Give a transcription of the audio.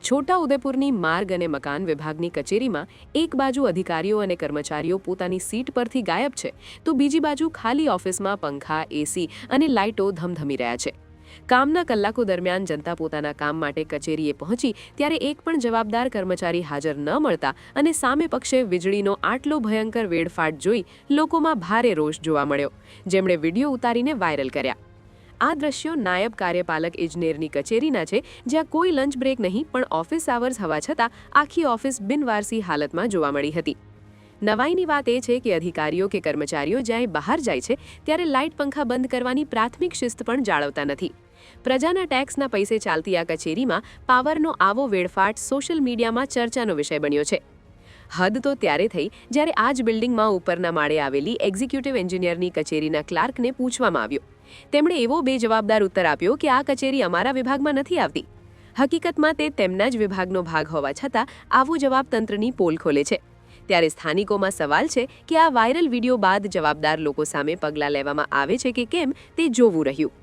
છોટાઉદેપુરની માર્ગ અને મકાન વિભાગની કચેરીમાં એક બાજુ અધિકારીઓ અને કર્મચારીઓ પોતાની સીટ પરથી ગાયબ છે, તો બીજી બાજુ ખાલી ઓફિસમાં પંખા, એસી અને લાઇટો ધમધમી રહ્યા છે. કામના કલાકો દરમિયાન જનતા પોતાના કામ માટે કચેરીએ પહોંચી ત્યારે એક પણ જવાબદાર કર્મચારી હાજર ન મળતા અને સામે પક્ષે વીજળીનો આટલો ભયંકર વેડફાટ જોઈ લોકોમાં ભારે રોષ જોવા મળ્યો, જેમણે વિડીયો ઉતારીને વાયરલ કર્યા. આ દ્રશ્યો નાયબ કાર્યપાલક ઇજનેરની કચેરીના છે, જ્યાં કોઈ લંચ બ્રેક નહીં પણ ઓફિસ આવર્સ હોવા છતાં આખી ઓફિસ બિનવારસી હાલતમાં જોવા મળી હતી. નવાઈની વાત એ છે કે અધિકારીઓ કે કર્મચારીઓ જ્યારે બહાર જાય છે ત્યારે લાઇટ પંખા બંધ કરવાની પ્રાથમિક શિસ્ત પણ જાળવતા નથી. પ્રજાના ટેક્સના પૈસે ચાલતી આ કચેરીમાં પાવરનો આવો વેડફાટ સોશિયલ મીડિયામાં ચર્ચાનો વિષય બન્યો છે. હદ તો ત્યારે થઈ જ્યારે આ જ બિલ્ડિંગમાં ઉપરના માળે આવેલી એક્ઝિક્યુટિવ એન્જિનિયરની કચેરીના ક્લાર્કને પૂછવામાં આવ્યો. તેમણે એવો બેજવાબદાર ઉત્તર આપ્યો કે આ કચેરી અમારા વિભાગમાં નથી આવતી. હકીકતમાં તે તેમના જ વિભાગનો ભાગ હોવા છતાં આવો જવાબ તંત્રની પોલ ખોલે છે. ત્યારે સ્થાનિકોમાં સવાલ છે કે આ વાયરલ વિડીયો બાદ જવાબદાર લોકો સામે પગલાં લેવામાં આવે છે કે કેમ તે જોવું રહ્યું.